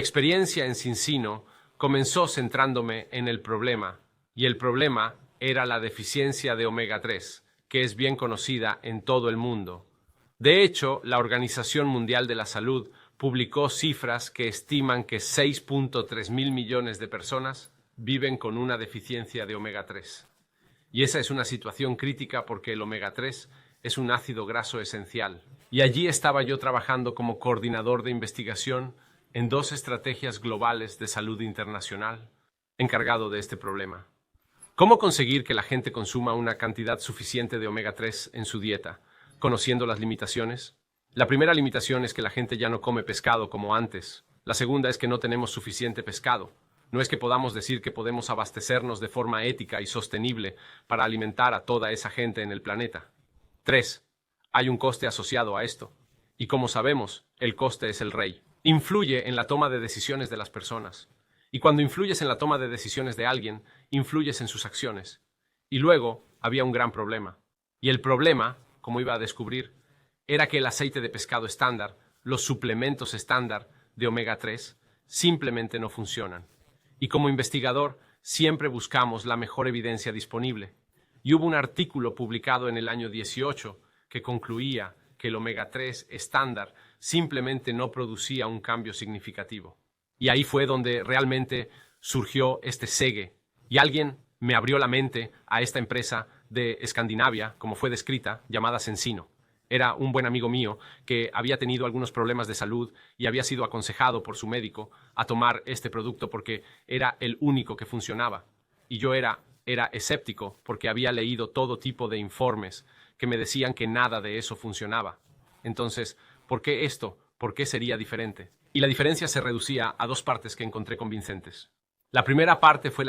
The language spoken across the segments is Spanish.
Mi experiencia en Cincino comenzó centrándome en el problema, y el problema era la deficiencia de omega 3, que es bien conocida en todo el mundo. De hecho, la Organización Mundial de la Salud publicó cifras que estiman que 6.3 mil millones de personas viven con una deficiencia de omega 3. Y esa es una situación crítica porque el omega 3 es un ácido graso esencial. Y allí estaba yo trabajando como coordinador de investigación en 2 estrategias globales de salud internacional, encargado de este problema. ¿Cómo conseguir que la gente consuma una cantidad suficiente de omega 3 en su dieta, conociendo las limitaciones? La primera limitación es que la gente ya no come pescado como antes. La segunda es que no tenemos suficiente pescado. No es que podamos decir que podemos abastecernos de forma ética y sostenible para alimentar a toda esa gente en el planeta. 3. Hay un coste asociado a esto. Y como sabemos, el coste es el rey. Influye en la toma de decisiones de las personas. Y cuando influyes en la toma de decisiones de alguien, influyes en sus acciones. Y luego había un gran problema. Y el problema, como iba a descubrir, era que el aceite de pescado estándar, los suplementos estándar de omega 3, simplemente no funcionan. Y como investigador, siempre buscamos la mejor evidencia disponible. Y hubo un artículo publicado en el año 18 que concluía que el omega 3 estándar simplemente no producía un cambio significativo. Y ahí fue donde realmente surgió este segue. Y alguien me abrió la mente a esta empresa de Escandinavia, como fue descrita, llamada Cincino. Era un buen amigo mío que había tenido algunos problemas de salud y había sido aconsejado por su médico a tomar este producto porque era el único que funcionaba. Y yo era escéptico porque había leído todo tipo de informes que me decían que nada de eso funcionaba. Entonces, ¿por qué esto? ¿Por qué sería diferente? Y la diferencia se reducía a 2 partes que encontré convincentes. La primera parte fue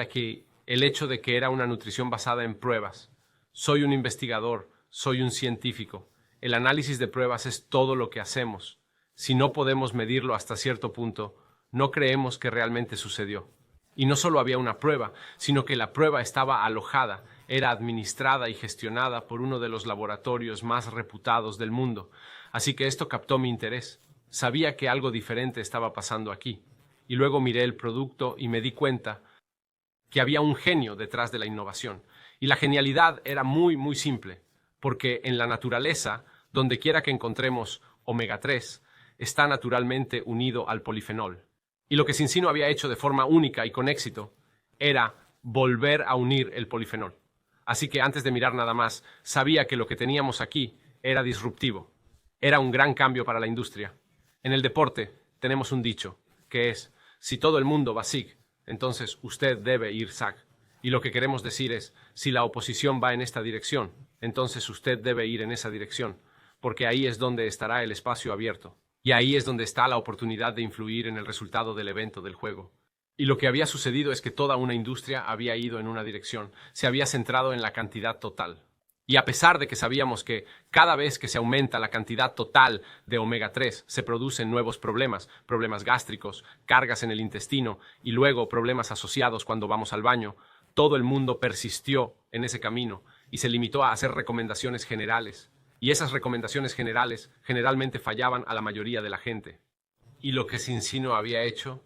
el hecho de que era una nutrición basada en pruebas. Soy un investigador, soy un científico. El análisis de pruebas es todo lo que hacemos. Si no podemos medirlo hasta cierto punto, no creemos que realmente sucedió. Y no solo había una prueba, sino que la prueba estaba alojada, era administrada y gestionada por uno de los laboratorios más reputados del mundo. Así que esto captó mi interés. Sabía que algo diferente estaba pasando aquí. Y luego miré el producto y me di cuenta que había un genio detrás de la innovación. Y la genialidad era muy, muy simple, porque en la naturaleza, donde quiera que encontremos omega 3, está naturalmente unido al polifenol. Y lo que Cincino había hecho de forma única y con éxito era volver a unir el polifenol. Así que antes de mirar nada más, sabía que lo que teníamos aquí era disruptivo. Era un gran cambio para la industria. En el deporte tenemos un dicho, que es, si todo el mundo va SIG, entonces usted debe ir SAG. Y lo que queremos decir es, si la oposición va en esta dirección, entonces usted debe ir en esa dirección, porque ahí es donde estará el espacio abierto. Y ahí es donde está la oportunidad de influir en el resultado del evento, del juego. Y lo que había sucedido es que toda una industria había ido en una dirección, se había centrado en la cantidad total. Y a pesar de que sabíamos que cada vez que se aumenta la cantidad total de omega 3 se producen nuevos problemas, problemas gástricos, cargas en el intestino y luego problemas asociados cuando vamos al baño, todo el mundo persistió en ese camino y se limitó a hacer recomendaciones generales. Y esas recomendaciones generales generalmente fallaban a la mayoría de la gente. Y lo que Cincino había hecho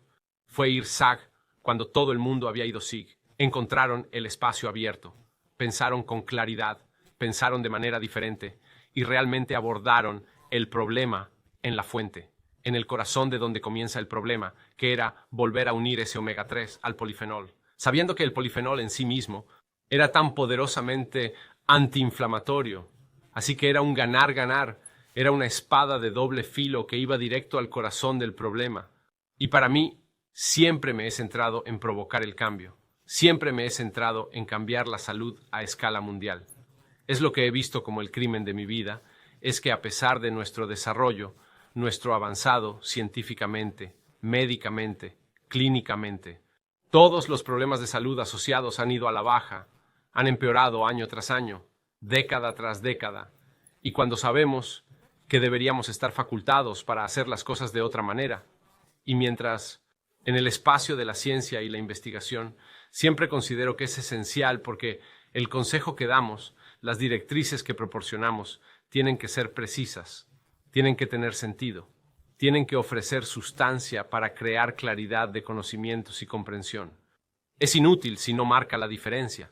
fue ir SAG cuando todo el mundo había ido SIG. Encontraron el espacio abierto, pensaron con claridad, pensaron de manera diferente y realmente abordaron el problema en la fuente, en el corazón de donde comienza el problema, que era volver a unir ese omega 3 al polifenol, sabiendo que el polifenol en sí mismo era tan poderosamente antiinflamatorio. Así que era un ganar-ganar, era una espada de doble filo que iba directo al corazón del problema. Y para mí, siempre me he centrado en provocar el cambio. Siempre me he centrado en cambiar la salud a escala mundial. Es lo que he visto como el crimen de mi vida, es que a pesar de nuestro desarrollo, nuestro avanzado científicamente, médicamente, clínicamente, todos los problemas de salud asociados han ido a la baja, han empeorado año tras año, década tras década, y cuando sabemos que deberíamos estar facultados para hacer las cosas de otra manera, y mientras en el espacio de la ciencia y la investigación siempre considero que es esencial porque el consejo que damos, las directrices que proporcionamos, tienen que ser precisas, tienen que tener sentido. tienen que ofrecer sustancia para crear claridad de conocimientos y comprensión. Es inútil si no marca la diferencia,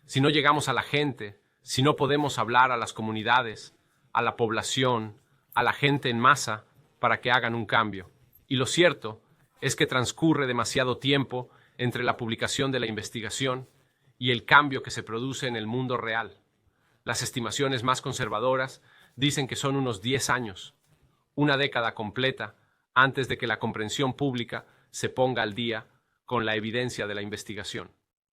si no llegamos a la gente, si no podemos hablar a las comunidades, a la población, a la gente en masa para que hagan un cambio. Y lo cierto es que transcurre demasiado tiempo entre la publicación de la investigación y el cambio que se produce en el mundo real. Las estimaciones más conservadoras dicen que son unos 10 años, una década completa, antes de que la comprensión pública se ponga al día con la evidencia de la investigación.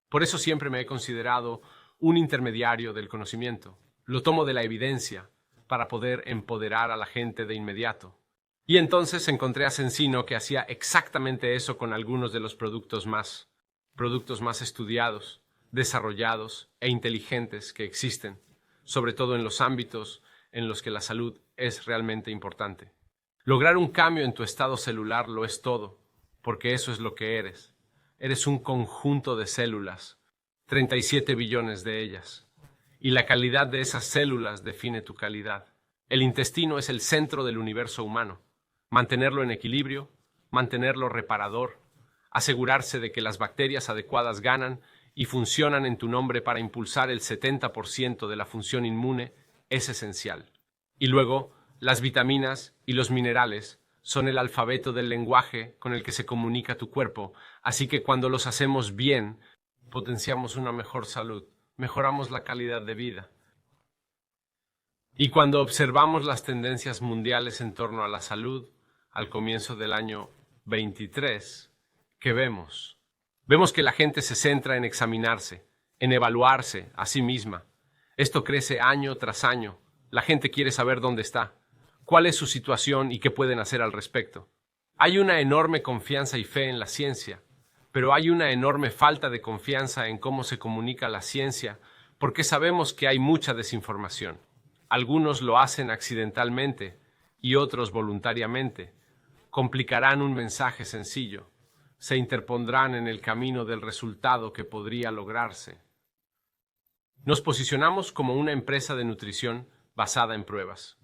Por eso siempre me he considerado un intermediario del conocimiento. Lo tomo de la evidencia para poder empoderar a la gente de inmediato. Y entonces encontré a Cencino que hacía exactamente eso con algunos de los productos más estudiados, desarrollados e inteligentes que existen, sobre todo en los ámbitos en los que la salud es realmente importante. Lograr un cambio en tu estado celular lo es todo, porque eso es lo que eres. Eres un conjunto de células, 37 billones de ellas, y la calidad de esas células define tu calidad. El intestino es el centro del universo humano. Mantenerlo en equilibrio, mantenerlo reparador, asegurarse de que las bacterias adecuadas ganan y funcionan en tu nombre para impulsar el 70% de la función inmune es esencial. Y luego, las vitaminas y los minerales son el alfabeto del lenguaje con el que se comunica tu cuerpo, así que cuando los hacemos bien, potenciamos una mejor salud, mejoramos la calidad de vida. Y cuando observamos las tendencias mundiales en torno a la salud, al comienzo del año 23, ¿qué vemos? Vemos que la gente se centra en examinarse, en evaluarse a sí misma. Esto crece año tras año. La gente quiere saber dónde está, cuál es su situación y qué pueden hacer al respecto. Hay una enorme confianza y fe en la ciencia, pero hay una enorme falta de confianza en cómo se comunica la ciencia, porque sabemos que hay mucha desinformación. Algunos lo hacen accidentalmente y otros voluntariamente. Complicarán un mensaje sencillo. Se interpondrán en el camino del resultado que podría lograrse. Nos posicionamos como una empresa de nutrición basada en pruebas.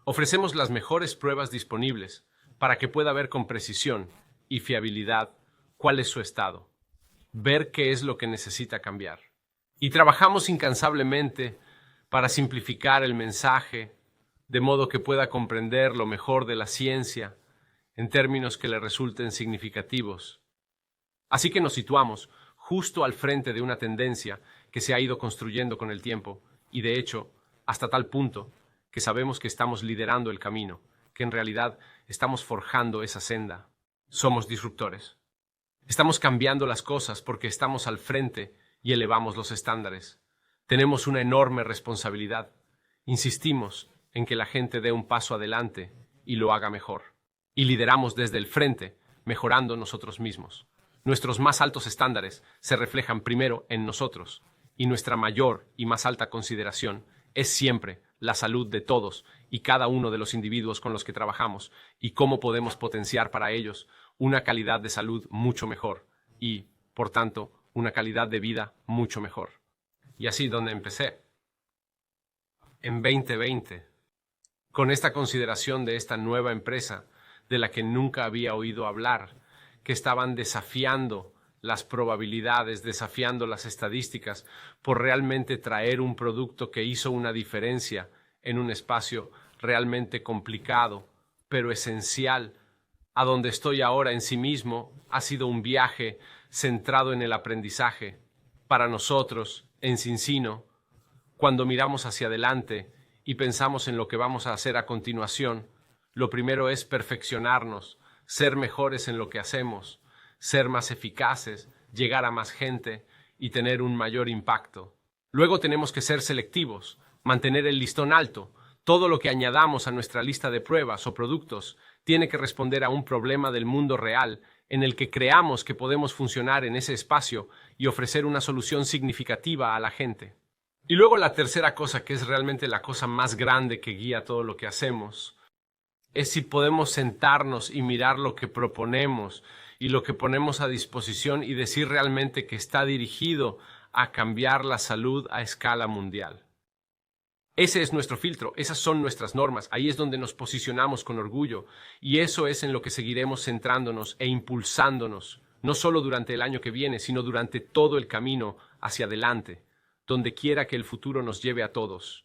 Ofrecemos las mejores pruebas disponibles para que pueda ver con precisión y fiabilidad cuál es su estado, ver qué es lo que necesita cambiar. Y trabajamos incansablemente para simplificar el mensaje de modo que pueda comprender lo mejor de la ciencia en términos que le resulten significativos. Así que nos situamos justo al frente de una tendencia que se ha ido construyendo con el tiempo y, de hecho, hasta tal punto que sabemos que estamos liderando el camino, que en realidad estamos forjando esa senda. Somos disruptores. Estamos cambiando las cosas porque estamos al frente y elevamos los estándares. Tenemos una enorme responsabilidad. Insistimos en que la gente dé un paso adelante y lo haga mejor. Y lideramos desde el frente, mejorando nosotros mismos. Nuestros más altos estándares se reflejan primero en nosotros, y nuestra mayor y más alta consideración es siempre la salud de todos y cada uno de los individuos con los que trabajamos y cómo podemos potenciar para ellos una calidad de salud mucho mejor y, por tanto, una calidad de vida mucho mejor. Y así donde empecé. En 2020, con esta consideración de esta nueva empresa de la que nunca había oído hablar, que estaban desafiando las probabilidades, desafiando las estadísticas por realmente traer un producto que hizo una diferencia en un espacio realmente complicado, pero esencial. A donde estoy ahora en sí mismo ha sido un viaje centrado en el aprendizaje. Para nosotros, en Cencino, cuando miramos hacia adelante y pensamos en lo que vamos a hacer a continuación, lo primero es perfeccionarnos, ser mejores en lo que hacemos, ser más eficaces, llegar a más gente y tener un mayor impacto. Luego tenemos que ser selectivos, mantener el listón alto. Todo lo que añadamos a nuestra lista de pruebas o productos tiene que responder a un problema del mundo real en el que creamos que podemos funcionar en ese espacio y ofrecer una solución significativa a la gente. Y luego la tercera cosa, que es realmente la cosa más grande que guía todo lo que hacemos, es si podemos sentarnos y mirar lo que proponemos y lo que ponemos a disposición y decir realmente que está dirigido a cambiar la salud a escala mundial. Ese es nuestro filtro, esas son nuestras normas, ahí es donde nos posicionamos con orgullo y eso es en lo que seguiremos centrándonos e impulsándonos, no solo durante el año que viene, sino durante todo el camino hacia adelante, donde quiera que el futuro nos lleve a todos.